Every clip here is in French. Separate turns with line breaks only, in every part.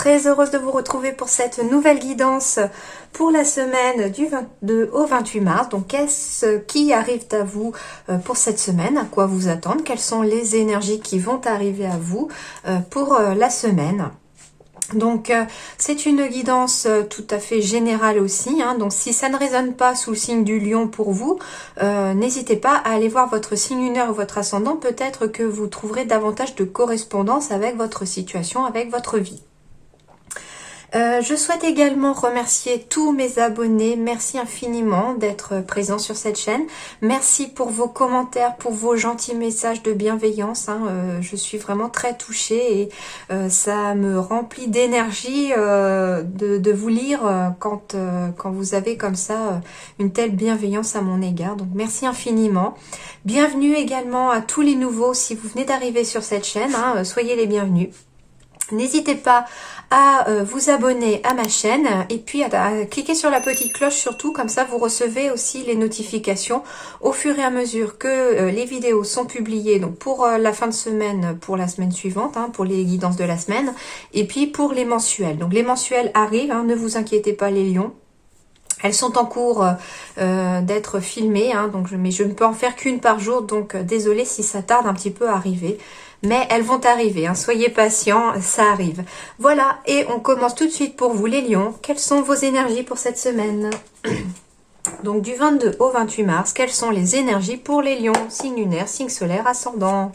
très heureuse de vous retrouver pour cette nouvelle guidance pour la semaine du 22 au 28 mars. Donc, qu'est-ce qui arrive à vous pour cette semaine? À quoi vous attendre? Quelles sont les énergies qui vont arriver à vous pour la semaine? Donc c'est une guidance tout à fait générale aussi, hein. Donc si ça ne résonne pas sous le signe du lion pour vous, n'hésitez pas à aller voir votre signe lunaire ou votre ascendant, peut-être que vous trouverez davantage de correspondance avec votre situation, avec votre vie. Je souhaite également remercier tous mes abonnés. Merci infiniment d'être présents sur cette chaîne. Merci pour vos commentaires, pour vos gentils messages de bienveillance, hein. Je suis vraiment très touchée et ça me remplit d'énergie de vous lire quand vous avez comme ça une telle bienveillance à mon égard. Donc merci infiniment. Bienvenue également à tous les nouveaux. Si vous venez d'arriver sur cette chaîne, hein, soyez les bienvenus. N'hésitez pas à vous abonner à ma chaîne et puis à cliquer sur la petite cloche surtout, comme ça vous recevez aussi les notifications au fur et à mesure que les vidéos sont publiées, donc pour la fin de semaine, pour la semaine suivante, hein, pour les guidances de la semaine, et puis pour les mensuels. Donc les mensuels arrivent, hein, ne vous inquiétez pas les lions. Elles sont en cours d'être filmées, hein, donc mais je ne peux en faire qu'une par jour, donc désolée si ça tarde un petit peu à arriver. Mais elles vont arriver, hein, soyez patients, ça arrive. Voilà, et on commence tout de suite pour vous les lions. Quelles sont vos énergies pour cette semaine? Donc du 22 au 28 mars, quelles sont les énergies pour les lions? Signe lunaire, signe solaire, ascendant.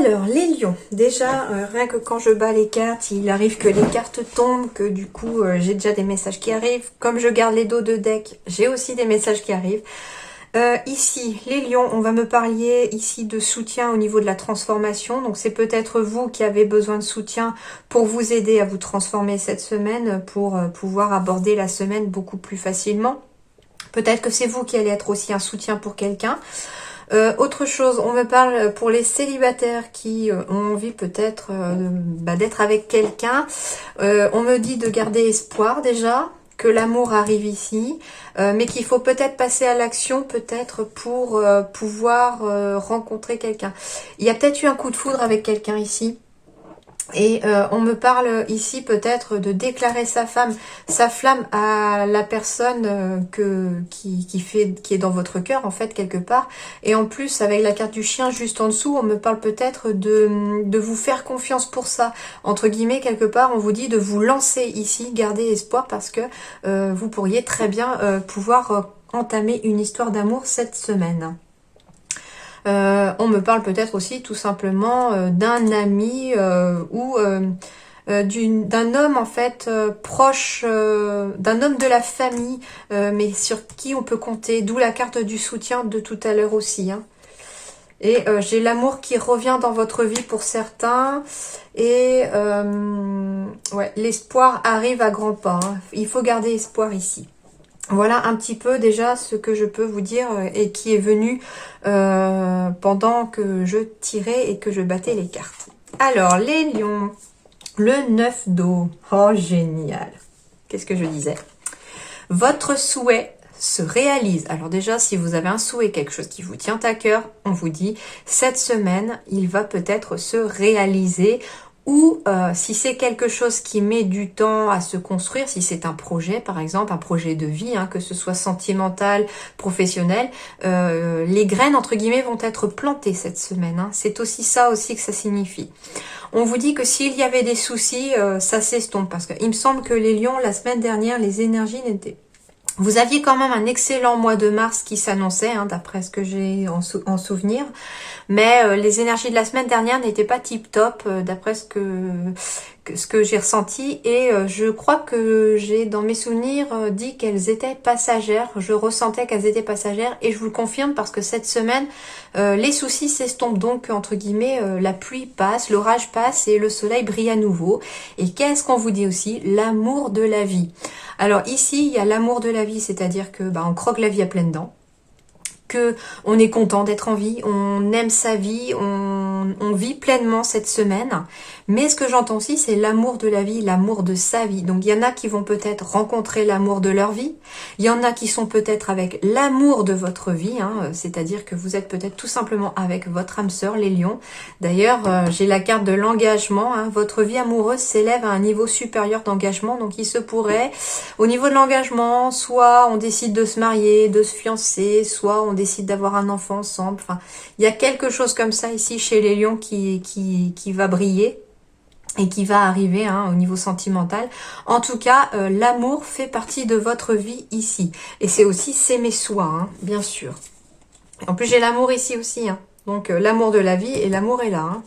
Alors, les lions, déjà, rien que quand je bats les cartes, il arrive que les cartes tombent, que du coup, j'ai déjà des messages qui arrivent. Comme je garde les dos de deck, j'ai aussi des messages qui arrivent. Ici, les lions, on va me parler ici de soutien au niveau de la transformation. Donc, c'est peut-être vous qui avez besoin de soutien pour vous aider à vous transformer cette semaine, pour pouvoir aborder la semaine beaucoup plus facilement. Peut-être que c'est vous qui allez être aussi un soutien pour quelqu'un. Autre chose, on me parle pour les célibataires qui ont envie peut-être d'être avec quelqu'un. On me dit de garder espoir déjà, que l'amour arrive ici, mais qu'il faut peut-être passer à l'action, peut-être pour pouvoir rencontrer quelqu'un. Il y a peut-être eu un coup de foudre avec quelqu'un ici. Et on me parle ici peut-être de déclarer sa flamme à la personne qui est dans votre cœur en fait quelque part. Et en plus avec la carte du chien juste en dessous, on me parle peut-être de vous faire confiance pour ça. Entre guillemets quelque part, on vous dit de vous lancer ici, garder espoir parce que vous pourriez très bien pouvoir entamer une histoire d'amour cette semaine. On me parle peut-être aussi tout simplement d'un ami ou d'un homme en fait proche, d'un homme de la famille, mais sur qui on peut compter, d'où la carte du soutien de tout à l'heure aussi, hein. Et j'ai l'amour qui revient dans votre vie pour certains. Et ouais, l'espoir arrive à grands pas, hein. Il faut garder espoir ici. Voilà un petit peu déjà ce que je peux vous dire et qui est venu pendant que je tirais et que je battais les cartes. Alors, les lions, le 9 d'eau. Oh, génial. Qu'est-ce que je disais? Votre souhait se réalise. Alors déjà, si vous avez un souhait, quelque chose qui vous tient à cœur, on vous dit, cette semaine, il va peut-être se réaliser. Ou si c'est quelque chose qui met du temps à se construire, si c'est un projet par exemple, un projet de vie, hein, que ce soit sentimental, professionnel, les graines entre guillemets vont être plantées cette semaine, hein. C'est aussi ça aussi que ça signifie. On vous dit que s'il y avait des soucis, ça s'estompe parce qu'il me semble que les lions, la semaine dernière, les énergies n'étaient... Vous aviez quand même un excellent mois de mars qui s'annonçait, hein, d'après ce que j'ai en souvenir. Mais les énergies de la semaine dernière n'étaient pas tip top, d'après ce que ce que j'ai ressenti, et je crois que j'ai dans mes souvenirs dit qu'elles étaient passagères. Je ressentais qu'elles étaient passagères, et je vous le confirme parce que cette semaine les soucis s'estompent, donc entre guillemets la pluie passe, l'orage passe et le soleil brille à nouveau. Et qu'est-ce qu'on vous dit aussi? L'amour de la vie. Alors ici il y a l'amour de la vie, c'est-à-dire que on croque la vie à pleines dents, que on est content d'être en vie, on aime sa vie, on vit pleinement cette semaine. Mais ce que j'entends aussi, c'est l'amour de la vie, l'amour de sa vie. Donc il y en a qui vont peut-être rencontrer l'amour de leur vie, il y en a qui sont peut-être avec l'amour de votre vie, c'est-à-dire que vous êtes peut-être tout simplement avec votre âme sœur, les lions. D'ailleurs, j'ai la carte de l'engagement, votre vie amoureuse s'élève à un niveau supérieur d'engagement, donc il se pourrait, au niveau de l'engagement, soit on décide de se marier, de se fiancer, soit on décide d'avoir un enfant ensemble. Enfin, il y a quelque chose comme ça ici chez les lions qui va briller et qui va arriver au niveau sentimental. En tout cas, l'amour fait partie de votre vie ici. Et c'est aussi s'aimer soi, bien sûr. En plus, j'ai l'amour ici aussi. Donc, l'amour de la vie et l'amour est là.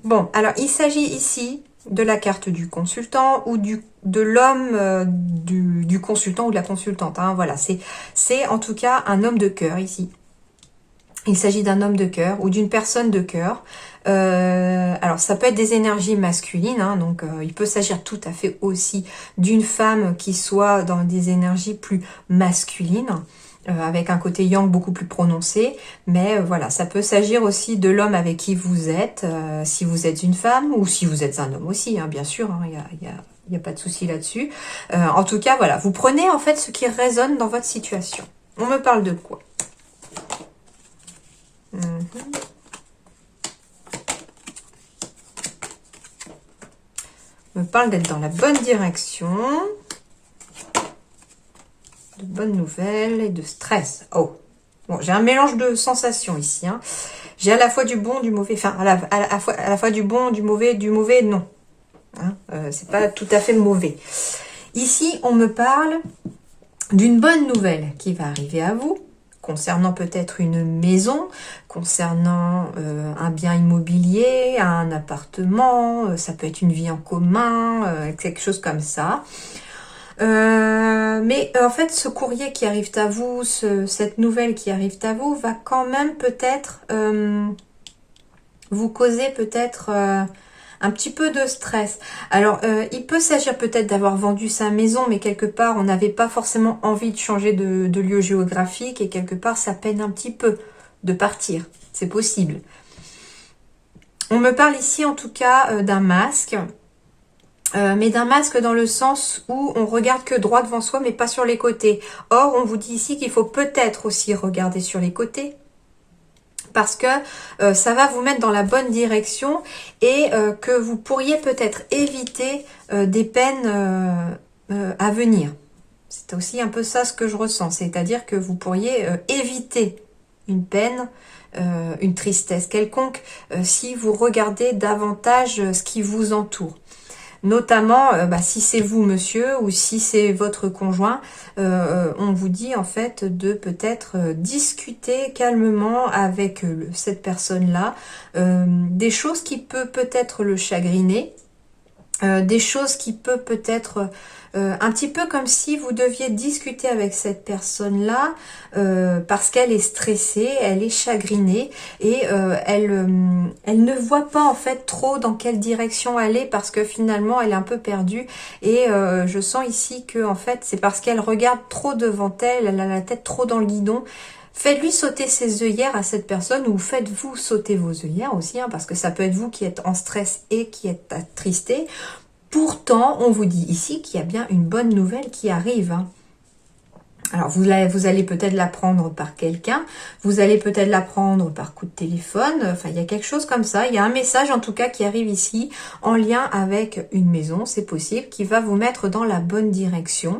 Bon, alors, il s'agit ici de la carte du consultant ou de l'homme du consultant ou de la consultante. Voilà, c'est en tout cas un homme de cœur ici. Il s'agit d'un homme de cœur ou d'une personne de cœur. Alors ça peut être des énergies masculines, donc il peut s'agir tout à fait aussi d'une femme qui soit dans des énergies plus masculines, avec un côté yang beaucoup plus prononcé. Mais voilà, ça peut s'agir aussi de l'homme avec qui vous êtes, si vous êtes une femme ou si vous êtes un homme aussi, bien sûr, il y a pas de souci là-dessus. En tout cas, voilà, vous prenez en fait ce qui résonne dans votre situation. On me parle de quoi? On me parle d'être dans la bonne direction, de bonnes nouvelles et de stress. Oh, bon, j'ai un mélange de sensations ici. J'ai à la fois du bon, du mauvais, enfin à la fois du bon, du mauvais non. C'est pas tout à fait mauvais. Ici, on me parle d'une bonne nouvelle qui va arriver à vous, concernant peut-être une maison, concernant un bien immobilier, un appartement, ça peut être une vie en commun, quelque chose comme ça. Mais en fait, ce courrier qui arrive à vous, cette nouvelle qui arrive à vous, va quand même peut-être vous causer peut-être un petit peu de stress. Alors, il peut s'agir peut-être d'avoir vendu sa maison, mais quelque part, on n'avait pas forcément envie de changer de lieu géographique, et quelque part, ça peine un petit peu de partir. C'est possible. On me parle ici, en tout cas, d'un masque, mais d'un masque dans le sens où on regarde que droit devant soi, mais pas sur les côtés. Or, on vous dit ici qu'il faut peut-être aussi regarder sur les côtés, parce que ça va vous mettre dans la bonne direction, et que vous pourriez peut-être éviter des peines à venir. C'est aussi un peu ça ce que je ressens, c'est-à-dire que vous pourriez éviter une peine, une tristesse quelconque, si vous regardez davantage ce qui vous entoure. Notamment, si c'est vous, monsieur, ou si c'est votre conjoint, on vous dit en fait de peut-être discuter calmement avec cette personne-là, des choses qui peut-être le chagriner, des choses qui peut-être un petit peu comme si vous deviez discuter avec cette personne-là, parce qu'elle est stressée, elle est chagrinée, et elle ne voit pas en fait trop dans quelle direction aller, parce que finalement elle est un peu perdue, et je sens ici que en fait c'est parce qu'elle regarde trop devant elle, elle a la tête trop dans le guidon. Faites-lui sauter ses œillères à cette personne, ou faites-vous sauter vos œillères aussi, parce que ça peut être vous qui êtes en stress et qui êtes attristé. Pourtant, on vous dit ici qu'il y a bien une bonne nouvelle qui arrive. Alors, vous allez peut-être l'apprendre par quelqu'un, vous allez peut-être l'apprendre par coup de téléphone, enfin, il y a quelque chose comme ça. Il y a un message, en tout cas, qui arrive ici, en lien avec une maison, c'est possible, qui va vous mettre dans la bonne direction.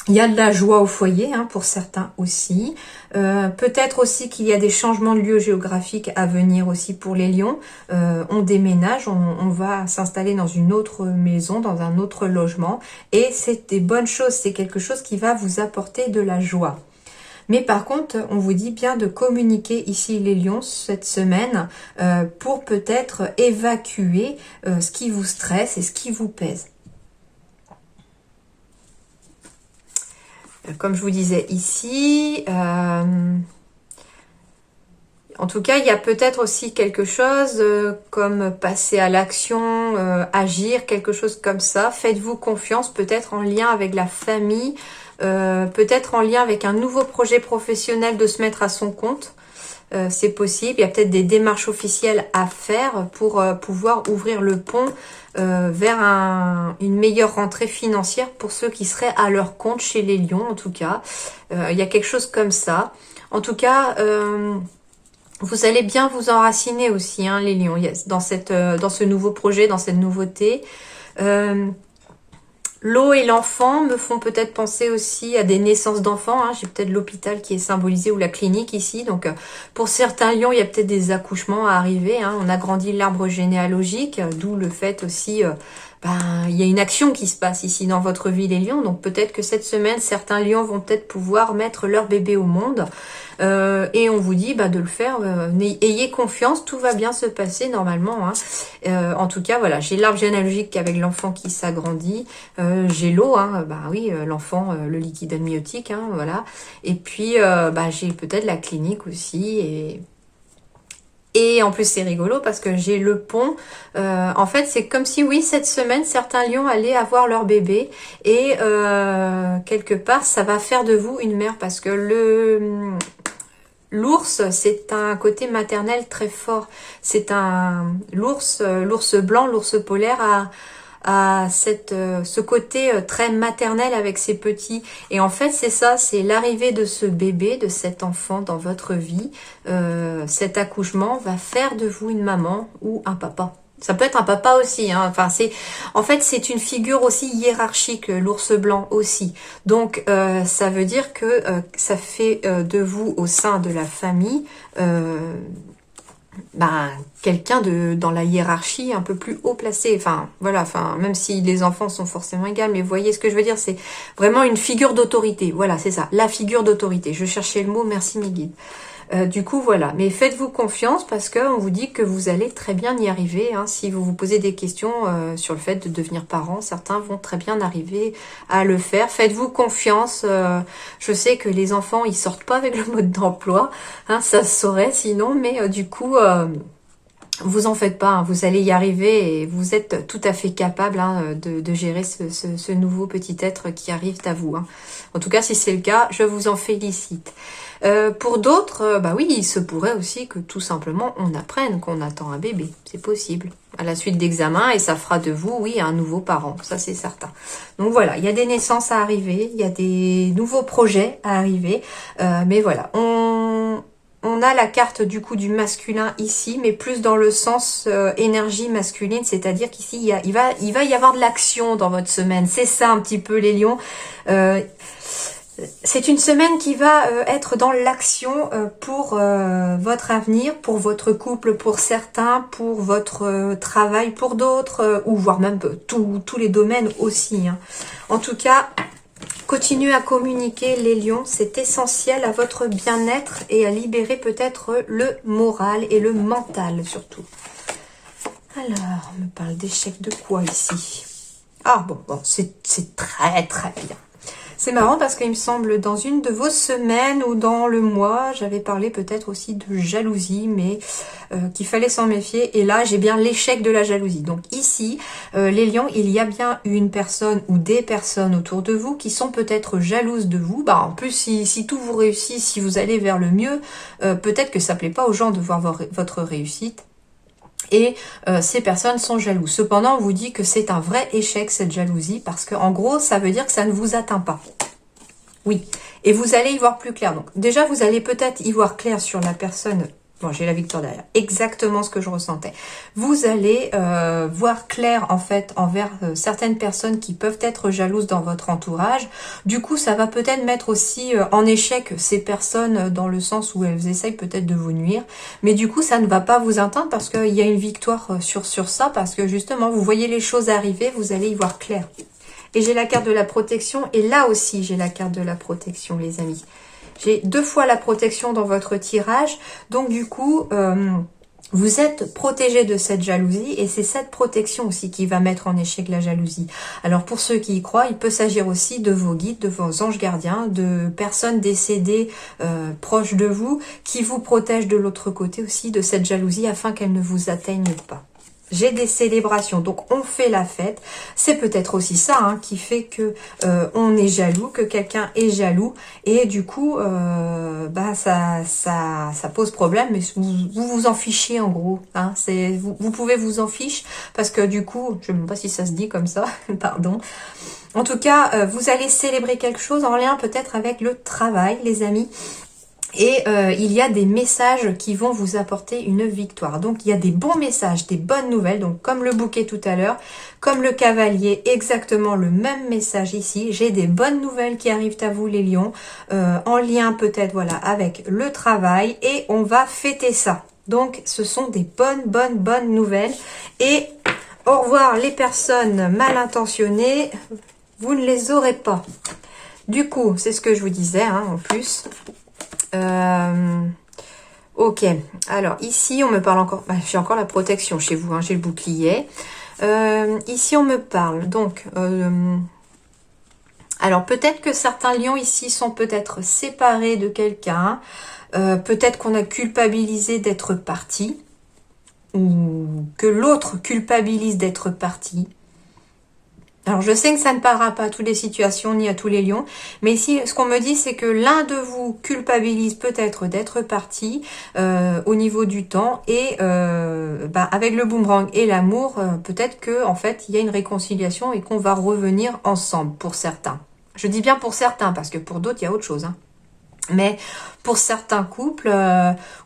Il y a de la joie au foyer, pour certains aussi. Peut-être aussi qu'il y a des changements de lieu géographique à venir aussi pour les lions. On déménage, on va s'installer dans une autre maison, dans un autre logement. Et c'est des bonnes choses, c'est quelque chose qui va vous apporter de la joie. Mais par contre, on vous dit bien de communiquer ici les lions cette semaine pour peut-être évacuer ce qui vous stresse et ce qui vous pèse. Comme je vous disais ici, en tout cas, il y a peut-être aussi quelque chose comme passer à l'action, agir, quelque chose comme ça. Faites-vous confiance, peut-être en lien avec la famille, peut-être en lien avec un nouveau projet professionnel de se mettre à son compte. C'est possible. Il y a peut-être des démarches officielles à faire pour pouvoir ouvrir le pont vers une meilleure rentrée financière pour ceux qui seraient à leur compte chez les lions, en tout cas. Il y a quelque chose comme ça. En tout cas, vous allez bien vous enraciner aussi, hein, les lions, dans ce nouveau projet, dans cette nouveauté. L'eau et l'enfant me font peut-être penser aussi à des naissances d'enfants. Hein. J'ai peut-être l'hôpital qui est symbolisé ou la clinique ici. Donc, pour certains lions, il y a peut-être des accouchements à arriver. Hein. On agrandit l'arbre généalogique, d'où le fait aussi... il y a une action qui se passe ici dans votre vie, les lions. Donc, peut-être que cette semaine, certains lions vont peut-être pouvoir mettre leur bébé au monde. Et on vous dit de le faire. Ayez confiance, tout va bien se passer normalement. Hein. En tout cas, voilà, j'ai l'arbre généalogique avec l'enfant qui s'agrandit. J'ai l'eau, hein, oui, l'enfant, le liquide amniotique, hein, voilà. Et puis, j'ai peut-être la clinique aussi. Et en plus, c'est rigolo parce que j'ai le pont. En fait, c'est comme si, oui, cette semaine, certains lions allaient avoir leur bébé. Et quelque part, ça va faire de vous une mère parce que l'ours, c'est un côté maternel très fort. C'est l'ours blanc, l'ours polaire à ce côté très maternel avec ses petits. Et en fait, c'est ça, c'est l'arrivée de ce bébé, de cet enfant dans votre vie. Cet accouchement va faire de vous une maman ou un papa. Ça peut être un papa aussi. Hein. Enfin, en fait, c'est une figure aussi hiérarchique, l'ours blanc aussi. Donc, ça veut dire que ça fait de vous, au sein de la famille, quelqu'un dans la hiérarchie un peu plus haut placé. Enfin, voilà, même si les enfants sont forcément égaux, mais vous voyez ce que je veux dire, c'est vraiment une figure d'autorité. Voilà, c'est ça, la figure d'autorité. Je cherchais le mot, merci mes guides. Du coup, voilà. Mais faites-vous confiance parce qu'on vous dit que vous allez très bien y arriver. Hein. Si vous vous posez des questions sur le fait de devenir parent, certains vont très bien arriver à le faire. Faites-vous confiance. Je sais que les enfants, ils sortent pas avec le mode d'emploi. Hein, ça se saurait sinon. Mais du coup... vous en faites pas, hein, vous allez y arriver et vous êtes tout à fait capable de gérer ce nouveau petit être qui arrive à vous. Hein. En tout cas, si c'est le cas, je vous en félicite. Pour d'autres, oui, il se pourrait aussi que tout simplement on apprenne qu'on attend un bébé. C'est possible. À la suite d'examen et ça fera de vous, oui, un nouveau parent. Ça, c'est certain. Donc voilà, il y a des naissances à arriver, il y a des nouveaux projets à arriver. Mais voilà, on a la carte du coup du masculin ici, mais plus dans le sens énergie masculine, c'est-à-dire qu'ici, il va y avoir de l'action dans votre semaine. C'est ça un petit peu les lions. C'est une semaine qui va être dans l'action pour votre avenir, pour votre couple, pour certains, pour votre travail, pour d'autres, ou voire même tous les domaines aussi. Hein. En tout cas... continuez à communiquer les lions, c'est essentiel à votre bien-être et à libérer peut-être le moral et le mental surtout. Alors, on me parle d'échec de quoi ici? Ah bon, c'est très très bien. C'est marrant parce qu'il me semble dans une de vos semaines ou dans le mois, j'avais parlé peut-être aussi de jalousie, mais qu'il fallait s'en méfier. Et là, j'ai bien l'échec de la jalousie. Donc ici, les lions, il y a bien une personne ou des personnes autour de vous qui sont peut-être jalouses de vous. En plus, si tout vous réussit, si vous allez vers le mieux, peut-être que ça plaît pas aux gens de voir votre réussite. Et ces personnes sont jalouses. Cependant, on vous dit que c'est un vrai échec, cette jalousie, parce que en gros, ça veut dire que ça ne vous atteint pas. Oui, et vous allez y voir plus clair. Donc déjà, vous allez peut-être y voir clair sur la personne... Bon, j'ai la victoire derrière. Exactement ce que je ressentais. Vous allez voir clair, en fait, envers certaines personnes qui peuvent être jalouses dans votre entourage. Du coup, ça va peut-être mettre aussi en échec ces personnes dans le sens où elles essayent peut-être de vous nuire. Mais du coup, ça ne va pas vous atteindre parce qu'il y a une victoire sur ça. Parce que justement, vous voyez les choses arriver, vous allez y voir clair. Et j'ai la carte de la protection. Et là aussi, j'ai la carte de la protection, les amis. J'ai 2 fois la protection dans votre tirage. Donc du coup, vous êtes protégé de cette jalousie et c'est cette protection aussi qui va mettre en échec la jalousie. Alors pour ceux qui y croient, il peut s'agir aussi de vos guides, de vos anges gardiens, de personnes décédées proches de vous qui vous protègent de l'autre côté aussi de cette jalousie afin qu'elle ne vous atteigne pas. J'ai des célébrations, donc on fait la fête. C'est peut-être aussi ça hein, qui fait que on est jaloux, que quelqu'un est jaloux. Et du coup, ça pose problème. Mais vous vous en fichez en gros. Hein, vous pouvez vous en ficher parce que du coup, je ne sais même pas si ça se dit comme ça, pardon. En tout cas, vous allez célébrer quelque chose en lien peut-être avec le travail, les amis. Et il y a des messages qui vont vous apporter une victoire. Donc il y a des bons messages, des bonnes nouvelles. Donc comme le bouquet tout à l'heure, comme le cavalier, exactement le même message ici. J'ai des bonnes nouvelles qui arrivent à vous les lions, en lien peut-être voilà avec le travail. Et on va fêter ça. Donc ce sont des bonnes nouvelles. Et au revoir les personnes mal intentionnées, vous ne les aurez pas. Du coup, c'est ce que je vous disais hein, en plus. Ok, alors ici on me parle encore, j'ai encore la protection chez vous, hein, j'ai le bouclier. Ici on me parle, donc, alors peut-être que certains lions ici sont peut-être séparés de quelqu'un, peut-être qu'on a culpabilisé d'être parti, ou que l'autre culpabilise d'être parti. Alors, je sais que ça ne parlera pas à toutes les situations ni à tous les lions, mais ici, ce qu'on me dit, c'est que l'un de vous culpabilise peut-être d'être parti au niveau du temps et avec le boomerang et l'amour, peut-être que en fait, il y a une réconciliation et qu'on va revenir ensemble pour certains. Je dis bien pour certains parce que pour d'autres, il y a autre chose. Hein. Mais pour certains couples,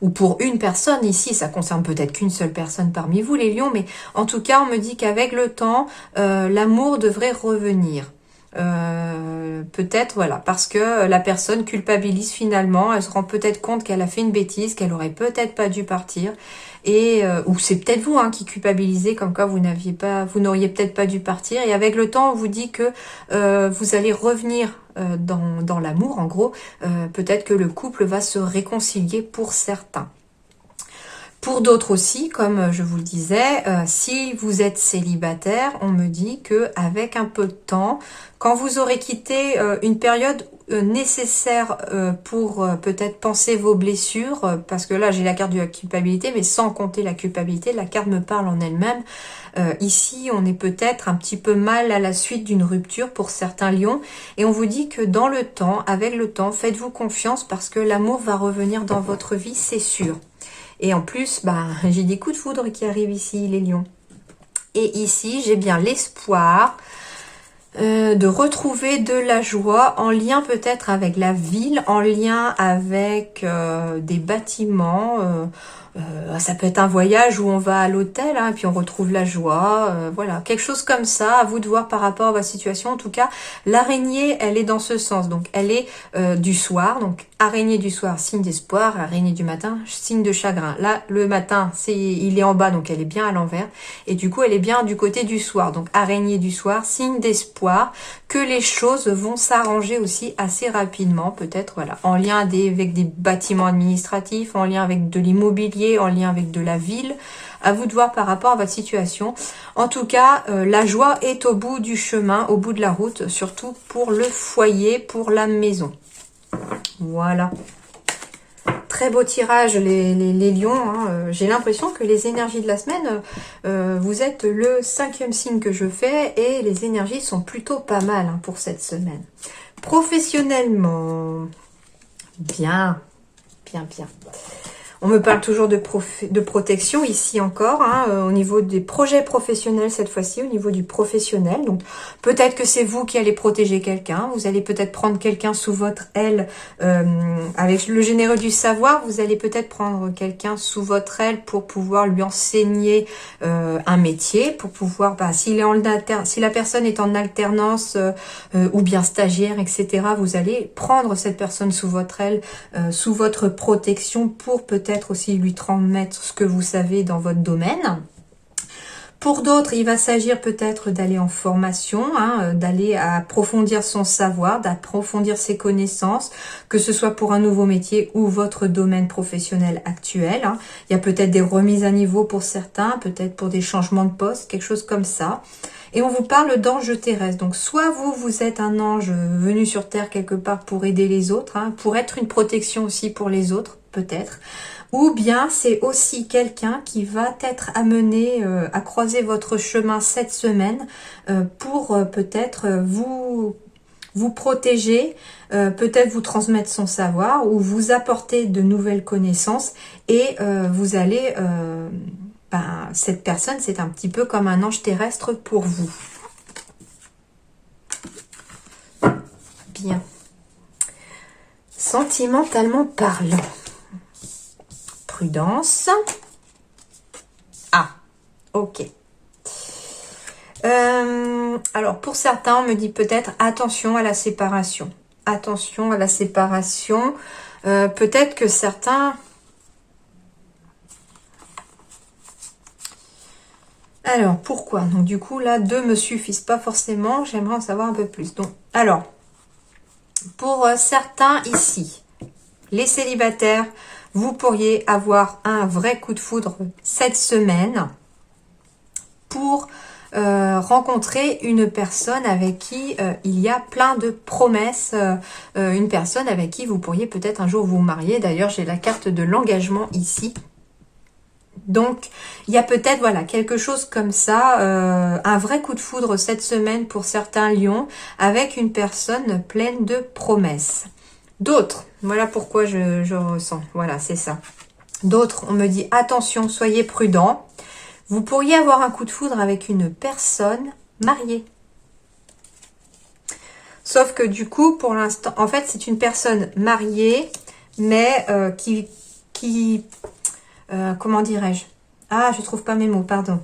ou pour une personne, ici, ça concerne peut-être qu'une seule personne parmi vous, les lions, mais en tout cas, on me dit qu'avec le temps, l'amour devrait revenir. Peut-être, voilà, parce que la personne culpabilise finalement, elle se rend peut-être compte qu'elle a fait une bêtise, qu'elle aurait peut-être pas dû partir, et ou c'est peut-être vous hein, qui culpabilisez, comme quoi vous n'auriez peut-être pas dû partir, et avec le temps, on vous dit que vous allez revenir dans l'amour, en gros, peut-être que le couple va se réconcilier pour certains. Pour d'autres aussi, comme je vous le disais, si vous êtes célibataire, on me dit que avec un peu de temps, quand vous aurez quitté une période nécessaire pour peut-être penser vos blessures, parce que là j'ai la carte de la culpabilité, mais sans compter la culpabilité, la carte me parle en elle-même. Ici, on est peut-être un petit peu mal à la suite d'une rupture pour certains lions, et on vous dit que dans le temps, avec le temps, faites-vous confiance parce que l'amour va revenir dans votre vie, c'est sûr. Et en plus, j'ai des coups de foudre qui arrivent ici, les lions. Et ici, j'ai bien l'espoir de retrouver de la joie en lien peut-être avec la ville, en lien avec des bâtiments. Ça peut être un voyage où on va à l'hôtel, hein, puis on retrouve la joie. Voilà, quelque chose comme ça, à vous de voir par rapport à votre situation. En tout cas, l'araignée, elle est dans ce sens. Donc, elle est du soir. Donc, araignée du soir, signe d'espoir. Araignée du matin, signe de chagrin. Là, le matin, il est en bas, donc elle est bien à l'envers. Et du coup, elle est bien du côté du soir. Donc, araignée du soir, signe d'espoir, que les choses vont s'arranger aussi assez rapidement. Peut-être, voilà, en lien avec des bâtiments administratifs, en lien avec de l'immobilier, en lien avec de la ville, à vous de voir par rapport à votre situation. En tout cas, la joie est au bout du chemin, au bout de la route, surtout pour le foyer, pour la maison. Voilà. Très beau tirage, les lions. Hein. J'ai l'impression que les énergies de la semaine, vous êtes le 5e signe que je fais et les énergies sont plutôt pas mal hein, pour cette semaine. Professionnellement, bien. On me parle toujours de protection ici encore, hein, au niveau des projets professionnels cette fois-ci, au niveau du professionnel. Donc peut-être que c'est vous qui allez protéger quelqu'un, vous allez peut-être prendre quelqu'un sous votre aile, avec le généreux du savoir, vous allez peut-être prendre quelqu'un sous votre aile pour pouvoir lui enseigner un métier, pour pouvoir, si la personne est en alternance ou bien stagiaire, etc., vous allez prendre cette personne sous votre aile, sous votre protection pour peut-être aussi lui transmettre ce que vous savez dans votre domaine. Pour d'autres, il va s'agir peut-être d'aller en formation, hein, d'aller approfondir son savoir, d'approfondir ses connaissances, que ce soit pour un nouveau métier ou votre domaine professionnel actuel. Hein. Il y a peut-être des remises à niveau pour certains, peut-être pour des changements de poste, quelque chose comme ça. Et on vous parle d'ange terrestre. Donc soit vous êtes un ange venu sur Terre quelque part pour aider les autres, hein, pour être une protection aussi pour les autres, peut-être. Ou bien c'est aussi quelqu'un qui va être amené à croiser votre chemin cette semaine pour peut-être vous protéger, peut-être vous transmettre son savoir ou vous apporter de nouvelles connaissances et vous allez... cette personne, c'est un petit peu comme un ange terrestre pour vous. Bien. Sentimentalement parlant. Prudence. Ah, ok. Alors, pour certains, on me dit peut-être attention à la séparation. Attention à la séparation. Peut-être que certains... Alors, pourquoi? Donc, du coup, là, 2 me suffisent pas forcément. J'aimerais en savoir un peu plus. Donc, alors, pour certains ici, les célibataires, vous pourriez avoir un vrai coup de foudre cette semaine pour rencontrer une personne avec qui il y a plein de promesses, une personne avec qui vous pourriez peut-être un jour vous marier. D'ailleurs, j'ai la carte de l'engagement ici. Donc, il y a peut-être voilà quelque chose comme ça, un vrai coup de foudre cette semaine pour certains lions, avec une personne pleine de promesses. D'autres, voilà pourquoi je ressens, voilà, c'est ça. D'autres, on me dit, attention, soyez prudents. Vous pourriez avoir un coup de foudre avec une personne mariée. Sauf que du coup, pour l'instant, en fait, c'est une personne mariée, mais comment dirais-je? Ah, je trouve pas mes mots, pardon.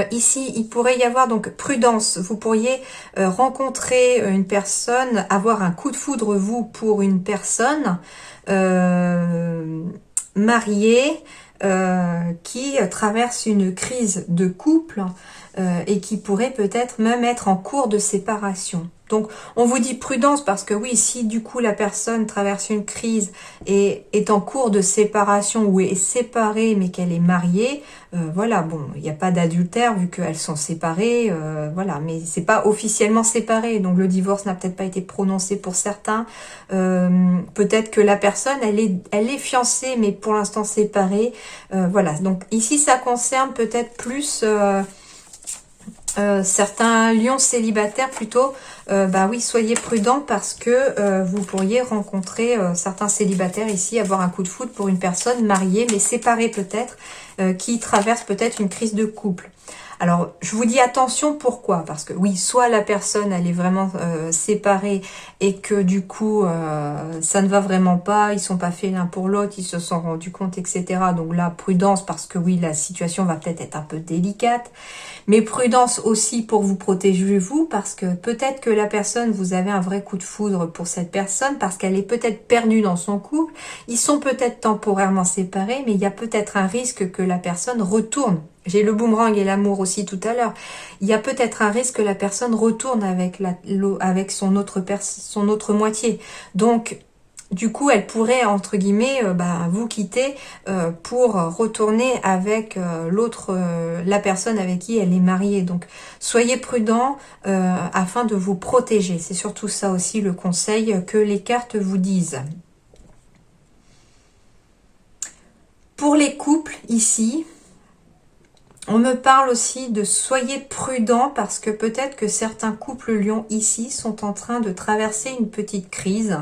Ici, il pourrait y avoir donc prudence. Vous pourriez rencontrer une personne, avoir un coup de foudre, vous, pour une personne mariée qui traverse une crise de couple et qui pourrait peut-être même être en cours de séparation. Donc, on vous dit prudence parce que oui, si du coup la personne traverse une crise et est en cours de séparation ou est séparée mais qu'elle est mariée, voilà, bon, il n'y a pas d'adultère vu qu'elles sont séparées, voilà, mais c'est pas officiellement séparé, donc le divorce n'a peut-être pas été prononcé pour certains. Peut-être que la personne, elle est fiancée mais pour l'instant séparée, voilà. Donc ici, ça concerne peut-être plus certains lions célibataires plutôt. Bah oui, soyez prudents parce que vous pourriez rencontrer certains célibataires ici, avoir un coup de foudre pour une personne mariée mais séparée peut-être, qui traverse peut-être une crise de couple. Alors, je vous dis attention, pourquoi? Parce que oui, soit la personne, elle est vraiment séparée et que du coup, ça ne va vraiment pas, ils sont pas faits l'un pour l'autre, ils se sont rendus compte, etc. Donc là, prudence, parce que oui, la situation va peut-être être un peu délicate. Mais prudence aussi pour vous protéger vous, parce que peut-être que la personne, vous avez un vrai coup de foudre pour cette personne, parce qu'elle est peut-être perdue dans son couple, ils sont peut-être temporairement séparés, mais il y a peut-être un risque que la personne retourne. J'ai le boomerang et l'amour aussi tout à l'heure. Il y a peut-être un risque que la personne retourne avec son autre moitié. Donc, du coup, elle pourrait, entre guillemets, vous quitter pour retourner avec la personne avec qui elle est mariée. Donc, soyez prudents afin de vous protéger. C'est surtout ça aussi le conseil que les cartes vous disent. Pour les couples, ici, on me parle aussi de soyez prudents parce que peut-être que certains couples lions ici sont en train de traverser une petite crise.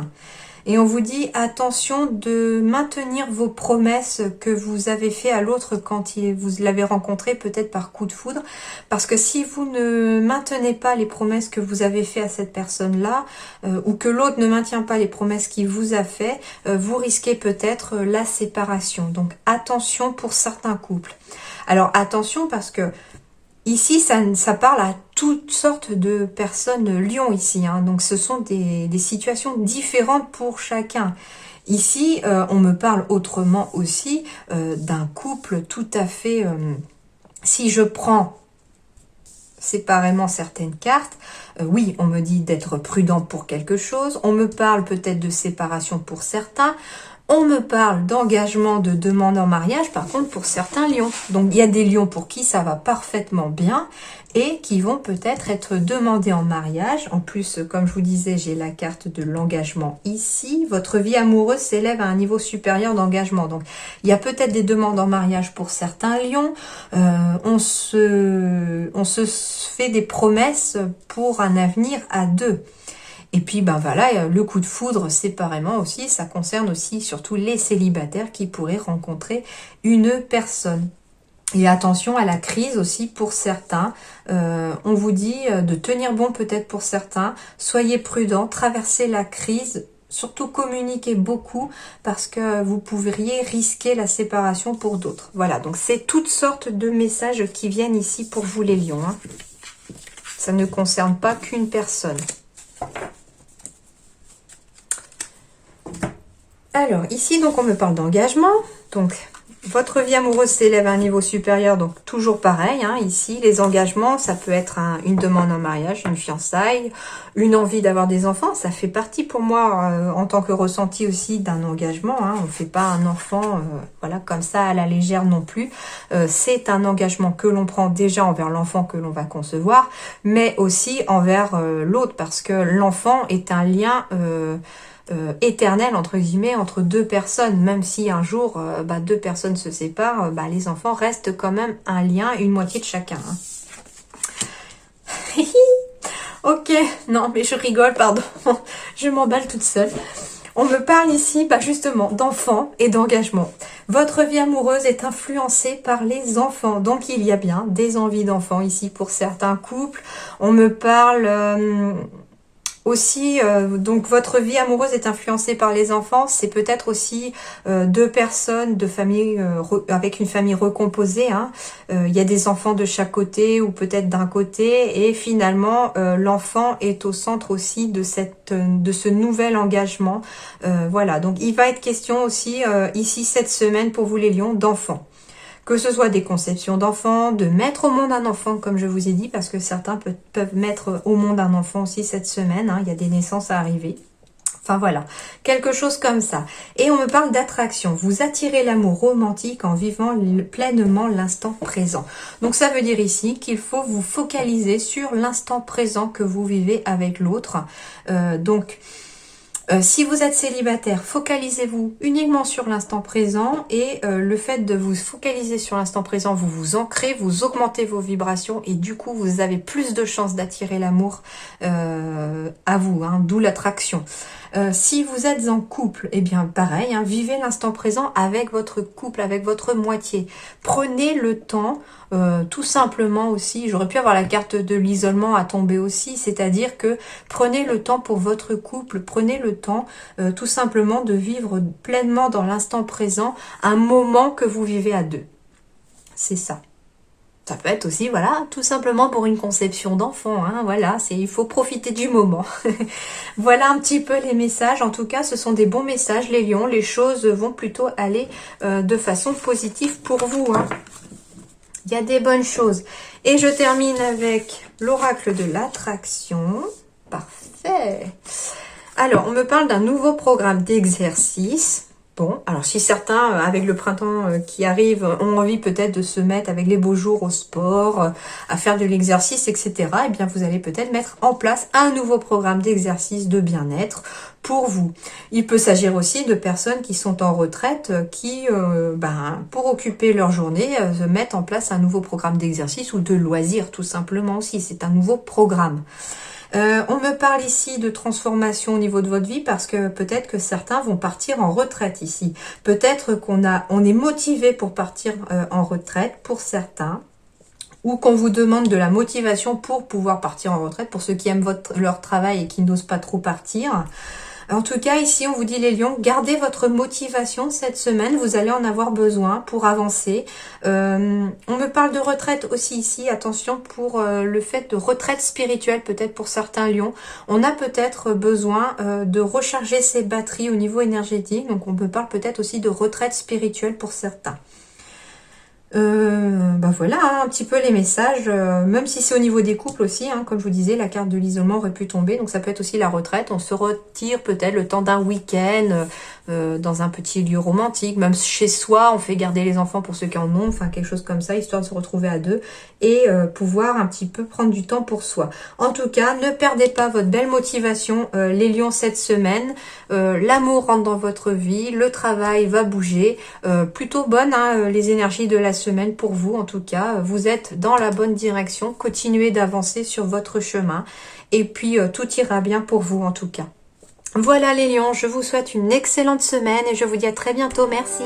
Et on vous dit attention de maintenir vos promesses que vous avez fait à l'autre quand vous l'avez rencontré, peut-être par coup de foudre. Parce que si vous ne maintenez pas les promesses que vous avez fait à cette personne-là, ou que l'autre ne maintient pas les promesses qu'il vous a fait, vous risquez peut-être la séparation. Donc attention pour certains couples. Alors attention parce que ici, ça parle à toutes sortes de personnes lions ici. Hein. Donc, ce sont des situations différentes pour chacun. Ici, on me parle autrement aussi d'un couple tout à fait Si je prends séparément certaines cartes, oui, on me dit d'être prudent pour quelque chose, on me parle peut-être de séparation pour certains, on me parle d'engagement, de demande en mariage, par contre pour certains lions. Donc il y a des lions pour qui ça va parfaitement bien et qui vont peut-être être demandés en mariage. En plus, comme je vous disais, j'ai la carte de l'engagement ici. Votre vie amoureuse s'élève à un niveau supérieur d'engagement. Donc il y a peut-être des demandes en mariage pour certains lions. On se fait des promesses pour un avenir à deux. Et puis, ben voilà, le coup de foudre séparément aussi, ça concerne aussi surtout les célibataires qui pourraient rencontrer une personne. Et attention à la crise aussi pour certains. On vous dit de tenir bon peut-être pour certains. Soyez prudents, traversez la crise, surtout communiquez beaucoup parce que vous pourriez risquer la séparation pour d'autres. Voilà, donc c'est toutes sortes de messages qui viennent ici pour vous les lions, hein. Ça ne concerne pas qu'une personne. Alors, ici, donc, on me parle d'engagement. Donc, votre vie amoureuse s'élève à un niveau supérieur. Donc, toujours pareil. Hein, ici, les engagements, ça peut être une demande en mariage, une fiançaille, une envie d'avoir des enfants. Ça fait partie pour moi, en tant que ressenti aussi, d'un engagement. Hein. On ne fait pas un enfant voilà, comme ça à la légère non plus. C'est un engagement que l'on prend déjà envers l'enfant que l'on va concevoir, mais aussi envers l'autre. Parce que l'enfant est un lien... éternel entre guillemets entre deux personnes, même si un jour deux personnes se séparent, les enfants restent quand même un lien, une moitié de chacun, hein. Ok, non mais je rigole, pardon, je m'emballe toute seule. On me parle ici justement d'enfants et d'engagement. Votre vie amoureuse est influencée par les enfants. Donc il y a bien des envies d'enfants ici pour certains couples. On me parle... aussi, donc votre vie amoureuse est influencée par les enfants, c'est peut-être aussi deux personnes de famille avec une famille recomposée, hein. Il y a des enfants de chaque côté ou peut-être d'un côté et finalement l'enfant est au centre aussi de ce nouvel engagement. Voilà, donc il va être question aussi ici cette semaine pour vous les lions d'enfants. Que ce soit des conceptions d'enfants, de mettre au monde un enfant, comme je vous ai dit, parce que certains peuvent mettre au monde un enfant aussi cette semaine, hein, il y a des naissances à arriver. Enfin voilà, quelque chose comme ça. Et on me parle d'attraction. Vous attirez l'amour romantique en vivant pleinement l'instant présent. Donc ça veut dire ici qu'il faut vous focaliser sur l'instant présent que vous vivez avec l'autre. Si vous êtes célibataire, focalisez-vous uniquement sur l'instant présent et le fait de vous focaliser sur l'instant présent, vous vous ancrez, vous augmentez vos vibrations et du coup vous avez plus de chances d'attirer l'amour à vous, hein, d'où l'attraction. Si vous êtes en couple, eh bien pareil, hein, vivez l'instant présent avec votre couple, avec votre moitié. Prenez le temps, tout simplement aussi, j'aurais pu avoir la carte de l'isolement à tomber aussi, c'est-à-dire que prenez le temps pour votre couple, prenez le temps tout simplement de vivre pleinement dans l'instant présent un moment que vous vivez à deux. C'est ça. Ça peut être aussi, voilà, tout simplement pour une conception d'enfant, hein, voilà, il faut profiter du moment. Voilà un petit peu les messages, en tout cas, ce sont des bons messages, les lions, les choses vont plutôt aller de façon positive pour vous, hein. Il y a des bonnes choses. Et je termine avec l'oracle de l'attraction. Parfait. Alors, on me parle d'un nouveau programme d'exercice. Bon, alors si certains, avec le printemps qui arrive, ont envie peut-être de se mettre avec les beaux jours au sport, à faire de l'exercice, etc., eh bien vous allez peut-être mettre en place un nouveau programme d'exercice de bien-être pour vous. Il peut s'agir aussi de personnes qui sont en retraite, qui, pour occuper leur journée, mettent en place un nouveau programme d'exercice ou de loisirs, tout simplement aussi. C'est un nouveau programme. On me parle ici de transformation au niveau de votre vie parce que peut-être que certains vont partir en retraite ici. Peut-être on est motivé pour partir en retraite pour certains ou qu'on vous demande de la motivation pour pouvoir partir en retraite pour ceux qui aiment leur travail et qui n'osent pas trop partir. En tout cas, ici, on vous dit les lions, gardez votre motivation cette semaine. Vous allez en avoir besoin pour avancer. On me parle de retraite aussi ici. Attention pour le fait de retraite spirituelle, peut-être pour certains lions. On a peut-être besoin de recharger ses batteries au niveau énergétique. Donc, on me parle peut-être aussi de retraite spirituelle pour certains. Bah voilà, hein, un petit peu les messages, même si c'est au niveau des couples aussi, hein, comme je vous disais, la carte de l'isolement aurait pu tomber, donc ça peut être aussi la retraite, on se retire peut-être le temps d'un week-end, dans un petit lieu romantique, même chez soi, on fait garder les enfants pour ceux qui en ont, enfin quelque chose comme ça, histoire de se retrouver à deux, et pouvoir un petit peu prendre du temps pour soi. En tout cas, ne perdez pas votre belle motivation, les lions, cette semaine, l'amour rentre dans votre vie, le travail va bouger, plutôt bonne, hein, les énergies de la semaine pour vous en tout cas. Vous êtes dans la bonne direction. Continuez d'avancer sur votre chemin. Et puis tout ira bien pour vous en tout cas. Voilà les lions, je vous souhaite une excellente semaine et je vous dis à très bientôt. Merci.